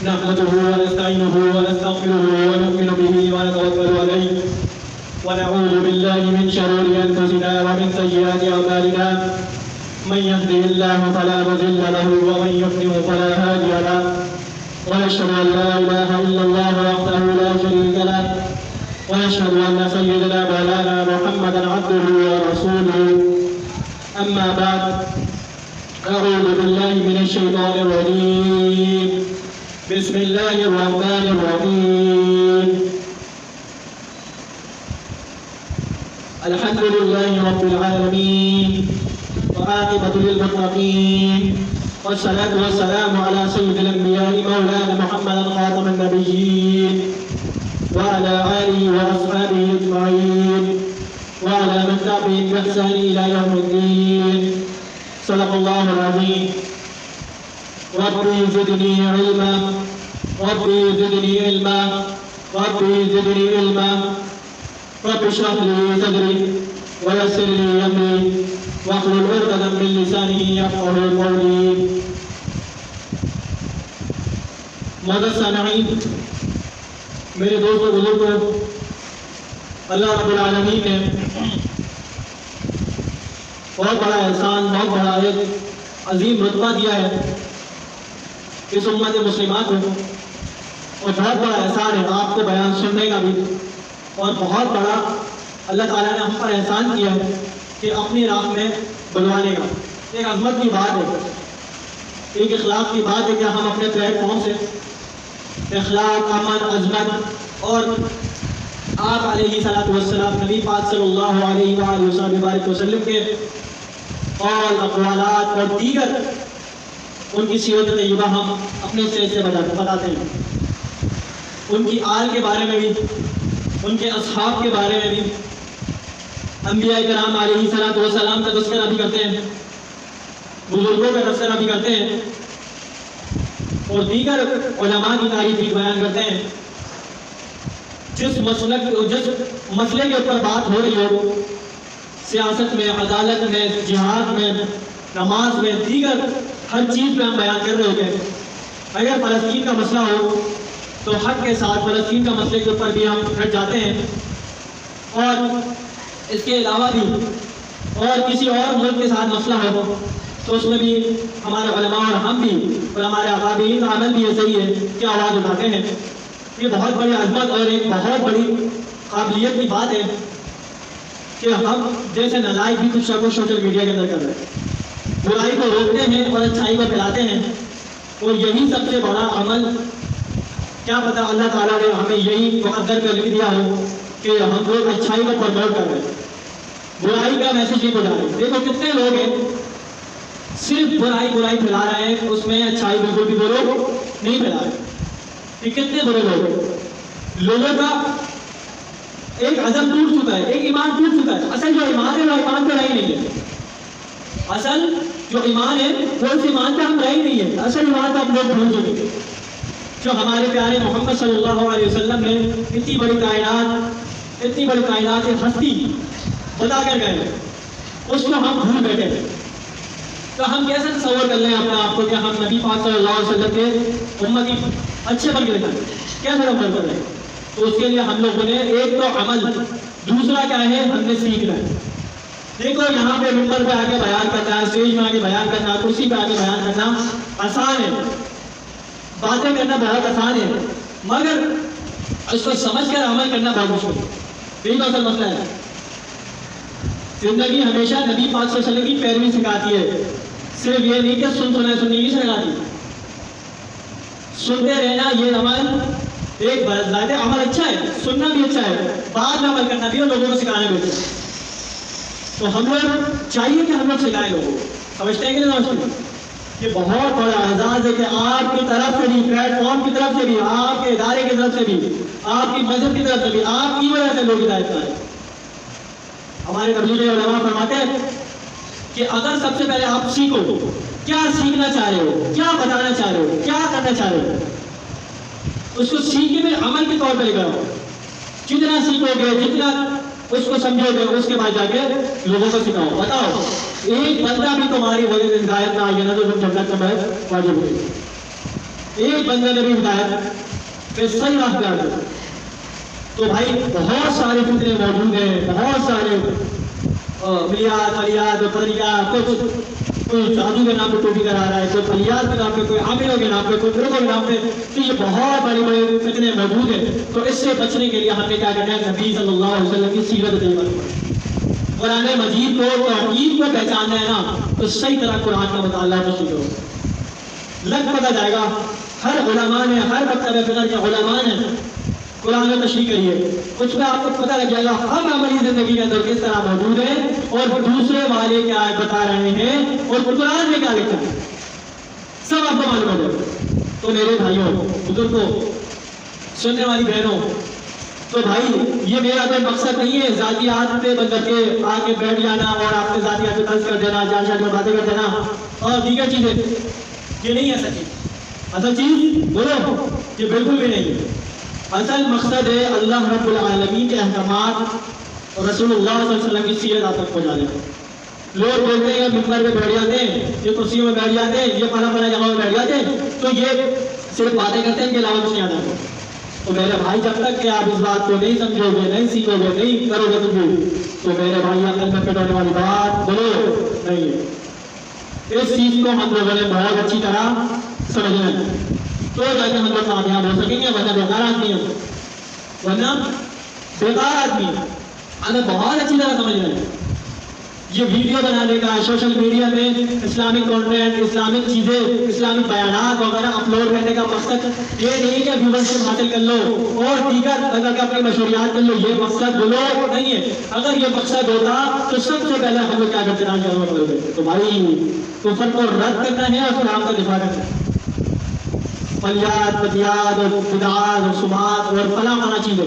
نحمده ونستعينه ونستغفره ونؤمن به ونتوكل عليه ونعوذ بالله من شرور أنفسنا ومن سيئات أعمالنا من يهده الله فلا مضل له ومن يضلل فلا هادي له ونشهد أن لا إله إلا الله وحده لا شريك له ونشهد أن سيدنا مولانا محمدا عبده ورسوله أما بعد أعوذ بالله من الشيطان الرجيم بسم الله الرحمن الرحيم الحمد لله رب العالمين وعاقبة للمتقين والصلاة والسلام على سيد الأنبياء مولانا محمد خاتم النبيين وعلى آله وأصحابه أجمعين وعلى من تبعهم بإحسان إلى يوم الدين صدق الله العظيم ربي زدني علما ربي زدني علما ربي زدني علما رب اشرح لي صدري ويسر لي امري واحلل عقدة من لساني يفقهوا قولي. معزز سامعین، میرے دوستوں بزرگوں، اللہ رب العالمین نے بہت بڑا احسان، بہت بڑا ایک عظیم رتبہ دیا ہے اس امت مسلمہ کو، اور بہت بڑا احسان ہے آپ کو بیان سننے کا بھی، اور بہت بڑا اللہ تعالیٰ نے ہم پر احسان کیا ہے کہ اپنی راہ میں بلوانے کا. ایک عظمت کی بات ہے، ایک اخلاق کی بات ہے کہ ہم اپنے پلیٹ فارم سے اخلاق، امن، عظمت اور آپ علیہ صلاۃ والسلام نبی پاک صلی اللہ علیہ وآلہ وسلم کے قول، اقوالات اور دیگر ان کی سیرت طیبہ ہم اپنے سر سے بتاتے ہیں. ان کی آل کے بارے میں بھی، ان کے اصحاب کے بارے میں بھی، انبیاء کرام علیہ صلاۃ والسلام کا تذکرہ بھی کرتے ہیں، بزرگوں کا تذکرہ بھی کرتے ہیں، اور دیگر علماء کی تعریف بھی بیان کرتے ہیں. جس مسئلے کے اوپر بات ہو رہی ہو، سیاست میں، عدالت میں، جہاد میں، نماز میں، دیگر ہر چیز پہ ہم بیان کر رہے ہوتے ہیں. اگر فلسطین کا مسئلہ ہو تو حق کے ساتھ فلسطین کا مسئلے کے اوپر بھی ہم ڈٹ جاتے ہیں، اور اس کے علاوہ بھی اور کسی اور ملک کے ساتھ مسئلہ ہو تو اس میں بھی ہمارے علماء اور ہم بھی اور ہمارے اکابرین کا عمل بھی ایسا ہی ہے کہ آواز اٹھاتے ہیں. یہ بہت بڑی عظمت اور ایک بہت بڑی قابلیت کی بات ہے کہ ہم جیسے نالائق بھی کچھ شکل سوشل میڈیا کے اندر کر رہے ہیں، برائی کو روکتے ہیں اور اچھائی کو پھیلاتے ہیں. اور یہی سب سے بڑا عمل، کیا پتہ اللہ تعالیٰ نے ہمیں یہی مقدر کر لکھ دیا ہو کہ ہم لوگ اچھائی کو پروموٹ کر رہے ہیں، برائی کا میسج نہیں پہنچا رہے. دیکھو کتنے لوگ ہیں صرف برائی پھیلا رہے ہیں، اس میں اچھائی بالکل بھی وہ لوگ نہیں پھیلا رہے. یہ کتنے بڑے لوگ ہیں. لوگوں کا ایک عزم ٹوٹ چکا ہے، ایک ایمان ٹوٹ چکا ہے. اصل جو ایمان ہے وہ ایمان پہ رہی نہیں ہے. اصل جو ایمان ہے وہ اس ایمان پہ ہم رہی نہیں ہے. اصل ایمان پہ ہم لوگ بھول چکے ہیں. جو ہمارے پیارے محمد صلی اللہ علیہ وسلم نے اتنی بڑی کائنات ہستی بتا کر گئے، اس کو ہم بھول بیٹھے ہیں. تو ہم کیسے تصور کر لیں اپنے آپ کو کہ ہم نبی پاک صلی اللہ علیہ وسلم کے امتی اچھے بن کے دکھائیں؟ کیسے ہم کر رہے ہیں؟ تو اس کے لیے ہم لوگوں نے ایک تو عمل، دوسرا کیا ہے، ہم نے سیکھنا ہے. دیکھو یہاں پہ ممبر پہ آ کے بیان کرنا، اسٹیج میں آ کے بیان کرنا، کرسی پہ آ کے بیان کرنا آسان ہے، باتیں کرنا بہت آسان ہے، مگر اس کو سمجھ کر عمل کرنا بہت مشکل ہے. یہی تو اصل مسئلہ ہے. زندگی ہمیشہ نبی پاک صلی اللہ علیہ وسلم کی پیروی سکھاتی ہے. صرف یہ نہیں کہ سننے کی سکھاتی ہے. سنتے رہنا یہ عمل ایک ذات عمل اچھا ہے، سننا بھی اچھا ہے، بعد میں عمل کرنا بھی اور لوگوں کو سکھانا بھی اچھا ہے. تو ہم لوگ چاہیے کہ ہم لوگ سکھائیں لوگوں کو. سمجھتے ہیں کہ نہیں سمجھتے؟ یہ بہت بڑا اعزاز ہے کہ آپ کی طرف سے بھی، پلیٹ فارم کی طرف سے بھی، آپ کے ادارے کی طرف سے بھی، آپ کی مذہب کی طرف سے بھی، آپ کی وجہ سے لوگ ہدایت پائیں. ہمارے نبی علماء فرماتے ہیں کہ اگر سب سے پہلے آپ سیکھو، کیا سیکھنا چاہ رہے ہو، کیا بتانا چاہ رہے ہو، کیا کرنا چاہ رہے ہو، اس کو سیکھ کے پھر عمل کے طور پہ لے کر آؤ. جتنا سیکھو گے، جتنا اس کو سمجھو گے، اس کے بعد جا کے لوگوں کو سکھاؤ. بتاؤ ایک بندہ بھی تمہاری وجہ سے ہدایت نہ آئی نہ تو تم جنت میں واجب ہوگی. ایک بندے نے بھی ہدایت پہ صحیح راہ پہ آ گیا. تو بھائی بہت سارے فتنے موجود ہیں, بہت سارے ملیات فلیات طریقہ, کوئی جادو کے نام پہ ٹوپی کرا رہا ہے, کوئی فلیات کے نام پہ, کوئی عاملوں کے نام پہ, کوئی گروہوں کے نام پہ. تو یہ بہت بڑے بڑے فتنے موجود ہیں. تو اس سے بچنے کے لیے ہمیں کیا کرنا ہے؟ نبی صلی اللہ علیہ وسلم کی سیرت طیبہ, قرآن مجید کو, توحید کو پہچاننا ہے نا, تو صحیح طرح قرآن کا مطالعہ مشکل کرو, لگ پتہ جائے گا. ہر علماء نے, ہر مکتب فقہ کے علماء نے قرآن میں تشریح کری ہے, اس میں آپ کو پتہ لگ جائے گا ہم عملی زندگی کے اندر کس طرح موجود ہیں اور دوسرے والے کیا بتا رہے ہیں اور قرآن میں کیا لکھا ہے, سب آپ کو معلوم ہو جائے. تو میرے بھائیوں, بزرگوں, سننے والی بہنوں, تو بھائی یہ میرا کوئی مقصد نہیں ہے ذاتیات پہ بن کر کے آ کے بیٹھ جانا اور آپ کے ذاتیات پہ طرز کر دینا, جان شان میں باتیں کر دینا اور دیگر چیزیں. یہ نہیں ہے اصل چیز. اصل چیز بولو, یہ بالکل بھی نہیں ہے. اصل مقصد ہے اللہ رب العالمین کے احکامات اور رسول اللہ صلی اللہ علیہ وسلم کی سیرت آپ تک پہنچانے. لوگ بولتے ہیں ممبر پہ بیٹھ جاتے ہیں, یہ کرسیوں میں بیٹھ جاتے ہیں, یہ فلاں فلاں جگہ میں بیٹھ جاتے ہیں, تو یہ صرف باتیں کرتے ہیں, ان کے علاوہ کچھ نہیں آتا. تو میرے بھائی جب تک کہ آپ اس بات کو نہیں سمجھو گے, نہیں سیکھو گے, نہیں کرو گے تم, تو میرے بھائی عقل میں فٹ ہونے والی بات بولو نہیں ہے. اس چیز کو ہم لوگوں نے بہت اچھی طرح سمجھنا ہے, تو جا کے ہم لوگ کامیاب ہو سکیں گے. ورنہ بیکار آدمی ہے, ورنہ بیکار آدمی ہے. ہمیں بہت اچھی طرح سمجھنا ہے. یہ ویڈیو بنانے کا, سوشل میڈیا میں اسلامک کانٹینٹ, اسلامک چیزیں, اسلامک بیانات وغیرہ اپلوڈ کرنے کا مقصد یہ نہیں کہ ویورشپ حاصل کر لو اور دیگر اگر اپنی مشہوریات کر لو, یہ مقصد بولو نہیں ہے. اگر یہ مقصد ہوتا تو سب سے پہلے ہم لوگ کیا کرتے ہیں؟ تو بھائی کفر کو رد کرنا ہے اور اسلام کا دفاع کرنا ہے. فلیات, بدیات اور بدعات اور سماعت اور فلاں فلاں چیزیں,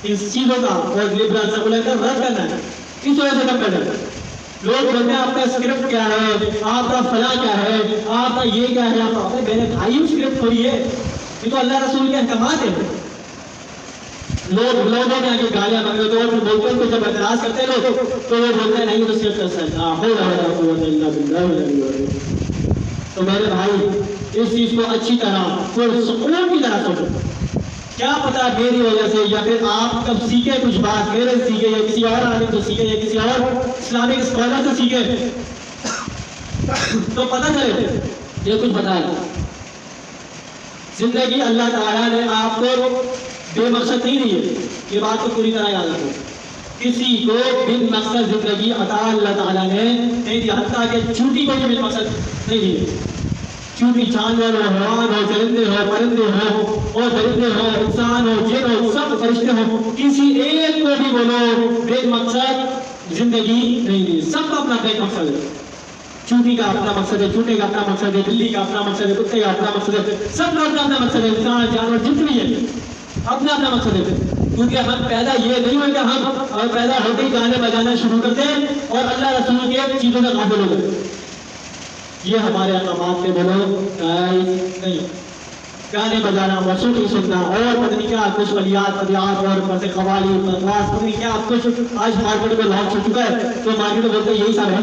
اس چیزوں کا اور لبرل سیکولر رد کرنا ہے. اس وجہ سے کم کر جاتا ہے. لوگ بولتے ہیں آپ کا اسکرپٹ کیا ہے, آپ کا فلاں کیا ہے, آپ کا یہ کیا ہے. آپ میرے بھائی اسکرپٹ تھوڑی ہے, یہ تو اللہ رسول کے احکامات ہیں. لوگوں نے آگے گالیاں بنتے تو بولتے ہیں, جب اعتراض کرتے لوگ تو وہ بولتے ہیں نہیں تو صرف کر سکتا ہو رہا ہے. تو میرے بھائی اس چیز کو اچھی طرح سکون کی طرح سوچو. کیا پتا میری وجہ سے یا پھر آپ کب سیکھے کچھ بات میرے سے سیکھے یا کسی اور عالم سے سیکھے یا کسی اور اسلامک اسکالر سے سیکھے, تو پتہ چلے یہ کچھ بتایا. زندگی اللہ تعالیٰ نے آپ کو بے مقصد نہیں دی ہے, یہ بات کو پوری طرح یاد رکھو. کسی کو بن مقصد زندگی عطا اللہ تعالیٰ نے نہیں دی, حتیٰ کہ چھوٹی کو بھی بن مقصد نہیں دی. چونکہ جانور ہو, حیوان ہو, چرندے ہو, پرندے ہو اور درندے ہو, انسان ہو, جن ہو, سب فرشتے ہو, کسی ایک کو بھی بولو بے مقصد زندگی نہیں دی. سب کا اپنا بے مقصد ہے. چونٹی کا اپنا مقصد ہے, چوٹے کا اپنا مقصد ہے, بلی کا اپنا مقصد ہے, کتے کا اپنا مقصد ہے, سب کا اپنا اپنا مقصد ہے. انسان جانور جتنی ہے اپنا اپنا مقصد ہے. کیونکہ ہم پیدا یہ نہیں ہوئے کہ ہم پیدا ہوتے ہی گانے بجانا شروع کرتے ہیں اور اللہ رسول کے چیزوں کا قابل ہو گئے. یہ ہمارے احکامات پہ بولو نہیں. گانے بجانا, موسیقی سننا اور پتہ نہیں کیا کچھ ولیات فلیات اور قوالی بکواس پتہ نہیں کیا کچھ آج مارکیٹ میں لانچ ہو چکا ہے. تو مارکیٹ میں بولتے ہیں یہی سب ہے,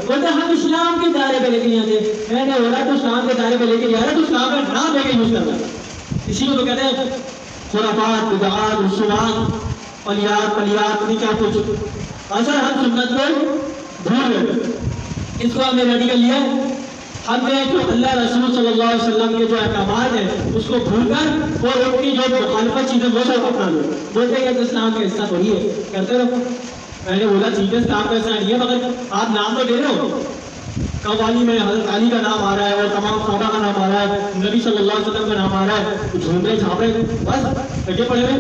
بولتے ہم اسلام کے دائرے پہ لے کے نہیں آتے. میں نے بولا تو اسلام کے دائرے پہ لے کے جا رہا ہے, تو اسلام کا نام لے کے یوز کر رہا ہے. اسی کو تو کہتے ہیں خرافات, بدعات, رسومات, فلیات پتہ نہیں کیا کچھ. اصل ہم سنت کو بھول گئے, اس کو ہم نے ریڈی کر لیا. ہم نے جو اللہ رسول صلی اللہ علیہ وسلم کے جو احکامات ہیں اس کو بھول کر اور ان کی جو مخالفت چیزیں وہ سب اپنا لو. بولتے ہیں کہ اسلام کا حصہ تھوڑی ہے, کرتے رہو. میں نے بولا ٹھیک ہے اسلام کا حصہ نہیں ہے, مگر آپ نام تو دے رہے ہو. قوالی میں حضرت علی کا نام آ رہا ہے اور تمام صحابہ کا نام آ رہا ہے, نبی صلی اللہ علیہ وسلم کا نام آ رہا ہے, جھومے جھاپڑے بس لگے پڑے ہوئے.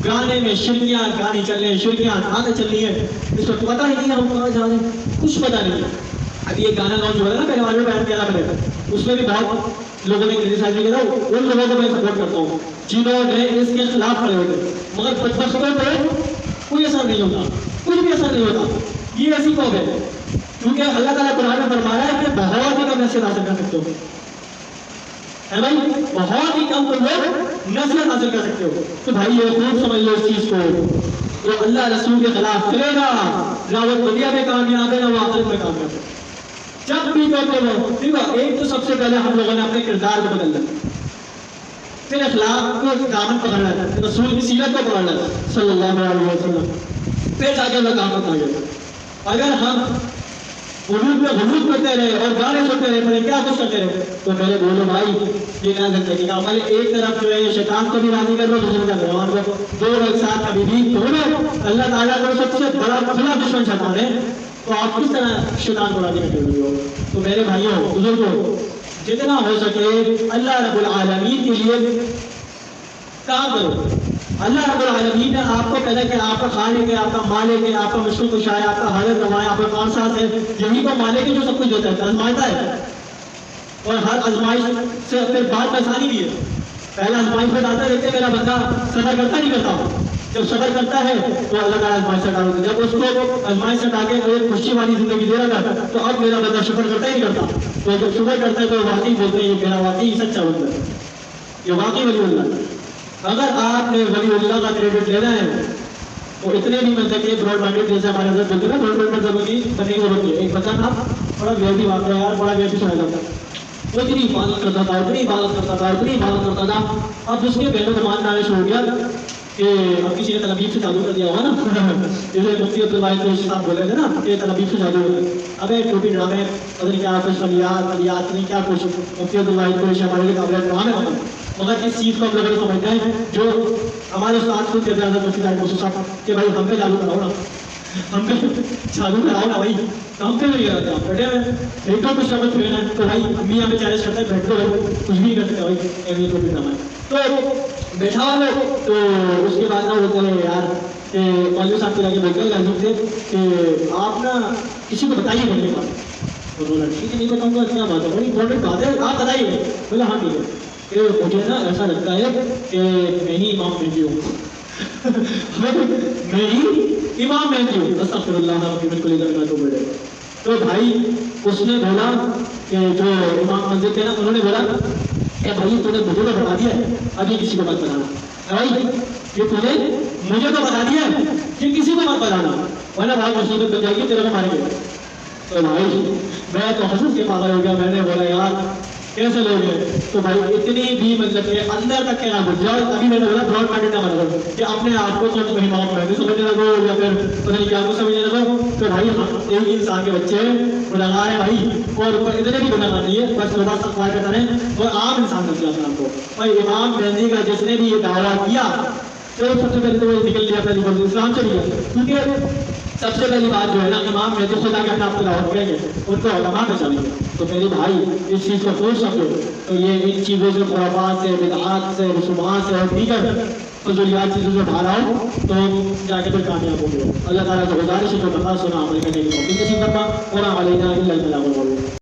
گانے میں شرکیاں گانے چل رہے ہیں, شرکیاں گانے چل رہی ہیں, اس کو پتہ ہی نہیں ہے ہم کہاں جا رہے ہیں, کچھ پتہ نہیں ہے. ابھی یہ گانا لانچ ہو رہا ہے نا, پہلے والے میں بیان کیا تھا, اس میں بھی بہت لوگوں نے کرٹیسائز کیا تھا. ان لوگوں کو میں سپورٹ کرتا ہوں جنہوں نے اس کے خلاف کھڑے ہوتے, مگر بدبختوں پہ کوئی اثر نہیں ہوتا, کچھ بھی اثر نہیں ہوتا. یہ ایسی قوم ہے کیونکہ اللہ تعالیٰ قرآن میں فرما رہا ہے کہ بہت ہی کم نصیحت حاصل کر سکتے ہو. ہے بھائی, بہت ہی کم تم لوگ نصیحت حاصل کر سکتے ہو. تو بھائی یہ خوب سمجھ لو اس چیز کو, جو اللہ رسول کے خلاف چلے گا نہ وہ دنیا میں کامیاب ہے نہ وہ آخرت میں کامیاب ہے. جب بھی کرتے ہو ٹھیک ہے، ایک تو سب سے پہلے ہم لوگوں نے اپنے کردار کو بدلنا، پھر اخلاق کو دامن پکڑنا ہے، رسول کی سیرت کو پکڑنا ہے صلی اللہ علیہ وسلم، پھر جا کے اللہ کام کرنا ہے۔ اگر ہم غلوب میں غلوب کرتے رہے اور گانے سنتے رہے پھر کیا کچھ کرتے رہے تو میرے بولو بھائی یہ کہہ سکتے کہ ہمارے ایک طرف جو ہے یہ شیطان کو بھی راضی کر رہے ہو، دوسرے طرف بھگوان کو، دو ایک ساتھ کبھی بھی دونوں اللہ تعالیٰ کو سب سے بڑا کھلا دشمن شیطان ہے، تو آپ کس طرح شیطان کو راضی کرتے ہوئے ہو؟ تو میرے بھائیوں بزرگوں جتنا ہو سکے اللہ رب العالمین کے لیے کام کرو۔ اللہ رب العالمین نے آپ کو پیدا کیا، آپ کا خالق ہے، آپ کا مالک ہے، آپ کا مشکل کشا ہے، آپ کا حاضر روا ہے، آپ کا کون ساز ہے، یہی کو مالک ہے جو سب کچھ دیتا ہے، آزمائتا ہے، اور ہر آزمائش سے پھر بات آسانی بھی ہے۔ پہلا آزمائش میں ڈالتا دیکھتے میرا بندہ صبر کرتا نہیں کرتا، جب صبر کرتا ہے تو اللہ تعالیٰ آزمائش سے ڈالتا ہے، جب اس کو آزمائش سے ڈال کے ایک خوشی والی زندگی دے رہا تھا تو اب میرا بندہ شکر کرتا ہی نہیں کرتا، تو جب شکر کرتا ہے تو واقعی بولتے ہیں یہ میرا واقعی سچا بندہ ہے، یہ واقعی ولی اللہ ہے۔ اگر آپ نے ولی اللہ کا کریڈٹ لینا ہے تو اتنے بھی مل سکے براڈ مائنڈیڈ جیسے ہمارے حضرت بولتے ہیں براڈ مائنڈیڈ زندگی بننے کی ضرورت ہے۔ ایک بچہ تھا بڑا ویسی واقعہ یار، بڑا ویسی سنا جاتا، وہ اتنی عبادت کرتا تھا، اتنی عبادت کرتا تھا، اتنی عبادت کرتا تھا، اب اس کے بہنوں کو ماننا شروع ہو گیا کہ اب کسی نے تلبیب سے چالو کر دیا ہوگا نا، جیسے مفتی عبدالواحد قریشی صاحب بولے تھے نا کہ تلبیب سے چالو ہو گیا، ابے ٹوپی ڈرامے پتہ نہیں کیا کچھ فلیات نہیں کیا کچھ، مفتی عبدالواحد قریشی ہمارے لیے قابل ڈرامے بنا، مگر اس چیز کو ہم لوگوں سمجھتے ہیں جو ہمارے استاد خود کہتے ہیں مفتی صاحب صاحب کہ بھائی ہم پہ چالو کراؤ نا، ہم پہ چالو کراؤ نا بھائی، ہم پہ نہیں کراتے آپ بیٹھے ہوئے ایک تو کچھ نہ کچھ پھیرنا ہے تو بھائی امی ہمیں چیلنج کرتے ہیں بیٹھ دو کچھ بھی نہیں کرتے بھائی اہمیت کو بھی ڈرامہ ہے تو بیٹھا ہوا لوگ، تو اس کے بعد نہ بولتے ہیں یار کہ مولوی صاحب کو جا کے بولتے ہیں لازم سے کہ آپ نا کسی کو بتائیے میرے بات، تو بولا ٹھیک ہے نہیں بتاؤں گا، کیا بات ہے بڑی امپورٹنٹ بات ہے آپ بتائیے، بولا ہاں ٹھیک ہے کہ مجھے نا ایسا لگتا ہے کہ میں ہی امام مہدی ہوں میں ہی امام مہدی ہوں، استغفر اللہ بالکل ادھر تو بڑے، تو بھائی اس نے بولا کہ جو امام مسجد تھے نا انہوں نے بولا کہ بھائی تو نے مجھے تو بتا دیا ہے ابھی کسی کو مت بتانا، بھائی یہ تو نے مجھے تو بتا دیا ہے کہ کسی کو مت بتانا ورنہ بھائی مصیبت بن جائے گی، تیرے کو ماریں گے۔ تو بھائی میں تو حسد کے پاگل ہو گیا، میں نے بولا یار کیسے لوگ ہیں، تو بھائی اتنی بھی مطلب کہ اندر تک کے نہ گھس جاؤ، ابھی میں نے بولا براڈ مائنڈیڈ نہ بنو کہ اپنے آپ کو تم امام مہدی سمجھنے لگو یا پھر پتہ نہیں کیا کو سمجھنے لگو، تو بھائی ایک انسان کے بچے گنہگار ہیں بھائی، اور اتنے بھی گنہگار نہیں ہے، بس تھوڑا سا خواہ کرتا رہے اور عام انسان سمجھے اپنے آپ کو۔ بھائی امام مہدی کا جس نے بھی یہ دعویٰ کیا تو سب سے پہلے تو وہ نکل لیا پہلی بار اسلام چلی گیا، کیونکہ سب سے پہلی بات جو ہے نا امام مہدی خدا کے اپنے آپ کو دعوت کریں گے ان کو علماء میں چاہیے، تو میرے بھائی اس چیز کو سوچ سکو، تو یہ ان چیزوں سے خرافات سے بدعات سے رسومات سے اور دیگر فضولیات چیزوں سے باہر آؤ تو جا کے پھر کامیاب ہو گئے۔ اللہ تعالیٰ سے گزارش ہے جو بتا سنا عمل کرنے کی توفیق نصیب فرما، وما علینا الا البلاغ المبین۔